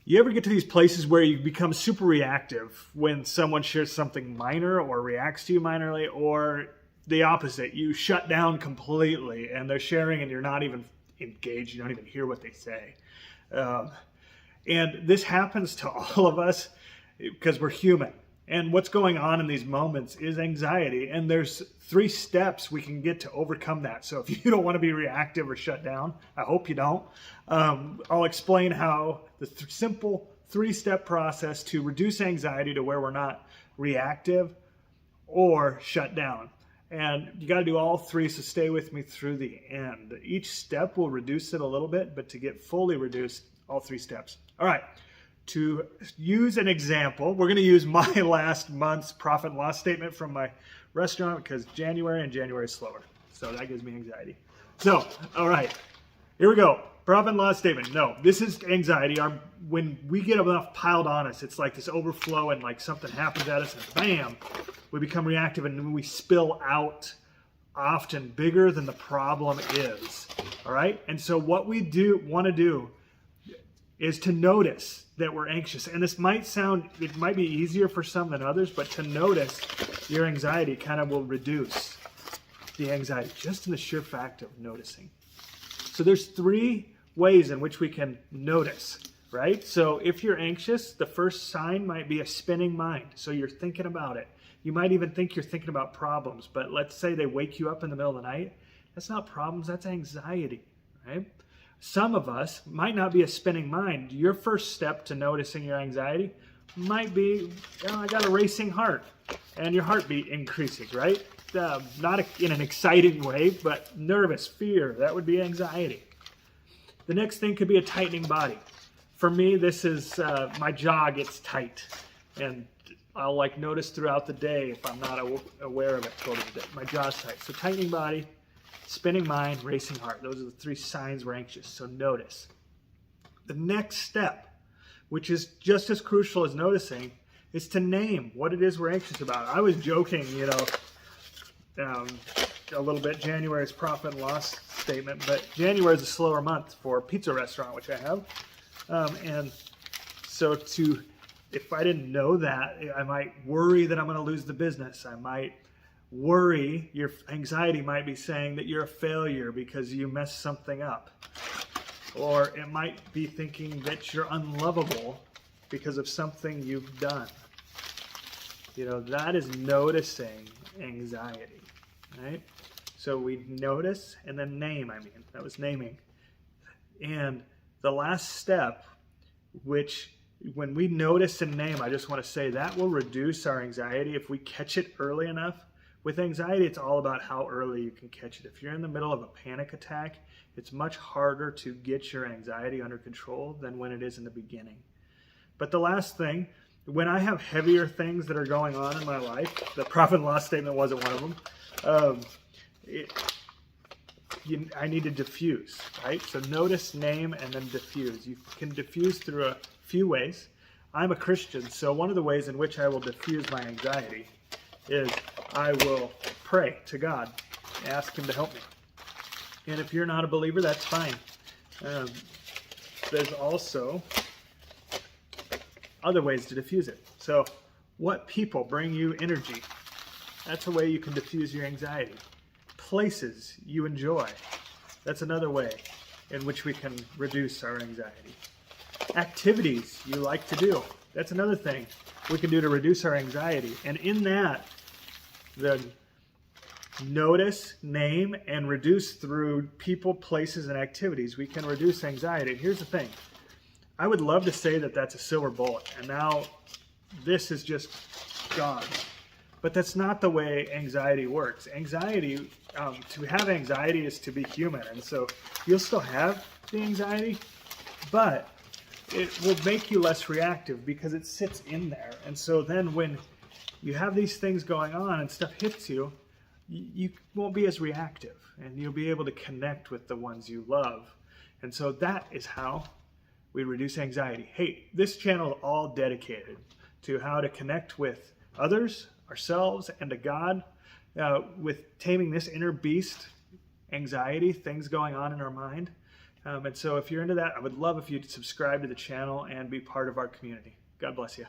You ever get to these places where you become super reactive when someone shares something minor or reacts to you minorly, or the opposite? You shut down completely and they're sharing and you're not even engaged. You don't even hear what they say. And this happens to all of us because we're human. And what's going on in these moments is anxiety. And there's 3 steps we can get to overcome that. So if you don't want to be reactive or shut down, I hope you don't. I'll explain how the simple 3-step process to reduce anxiety to where we're not reactive or shut down. And you got to do all 3, so stay with me through the end. Each step will reduce it a little bit, but to get fully reduced, all 3 steps. All right. To use an example, we're going to use my last month's profit and loss statement from my restaurant because January is slower. So that gives me anxiety. So, all right, here we go. Profit and loss statement. No, this is anxiety. When we get enough piled on us, it's like this overflow and like something happens at us and bam, we become reactive and we spill out often bigger than the problem is. All right. And so what we want to do is to notice that we're anxious. And this might it might be easier for some than others, but to notice your anxiety kind of will reduce the anxiety just in the sheer fact of noticing. So there's 3 ways in which we can notice, right? So if you're anxious, the first sign might be a spinning mind. So you're thinking about it. You might even think you're thinking about problems, but let's say they wake you up in the middle of the night. That's not problems, that's anxiety, right? Some of us might not be a spinning mind. Your first step to noticing your anxiety might be, I got a racing heart, and your heartbeat increases, right? Not in an exciting way, but nervous, fear. That would be anxiety. The next thing could be a tightening body. For me, this is my jaw gets tight, and I'll notice throughout the day if I'm not aware of it totally. My jaw's tight. So tightening body, spinning mind, racing heart. Those are the 3 signs we're anxious. So notice. The next step, which is just as crucial as noticing, is to name what it is we're anxious about. I was joking, a little bit, January's profit and loss statement, but January is a slower month for a pizza restaurant, which I have. And so if I didn't know that, I might worry that I'm going to lose the business. I might worry, your anxiety might be saying that you're a failure because you messed something up. Or it might be thinking that you're unlovable because of something you've done. That is noticing anxiety, right? So we notice and then name, that was naming. And the last step, which when we notice and name, I just want to say that will reduce our anxiety if we catch it early enough. With anxiety, it's all about how early you can catch it. If you're in the middle of a panic attack, it's much harder to get your anxiety under control than when it is in the beginning. But the last thing, when I have heavier things that are going on in my life, the profit and loss statement wasn't one of them, I need to diffuse, right? So notice, name, and then diffuse. You can diffuse through a few ways. I'm a Christian, so one of the ways in which I will diffuse my anxiety is I will pray to God, ask Him to help me. And if you're not a believer, that's fine. There's also other ways to diffuse it. So what people bring you energy? That's a way you can diffuse your anxiety. Places you enjoy. That's another way in which we can reduce our anxiety. Activities you like to do. That's another thing we can do to reduce our anxiety. And in that, the notice, name, and reduce through people, places, and activities, we can reduce anxiety. Here's the thing. I would love to say that that's a silver bullet, and now this is just gone. But that's not the way anxiety works. Anxiety, to have anxiety is to be human, and so you'll still have the anxiety, but it will make you less reactive because it sits in there. And so then when you have these things going on and stuff hits you, you won't be as reactive, and you'll be able to connect with the ones you love. And so that is how we reduce anxiety. Hey, this channel is all dedicated to how to connect with others, ourselves, and to God with taming this inner beast, anxiety, things going on in our mind. And so if you're into that, I would love if you'd subscribe to the channel and be part of our community. God bless you.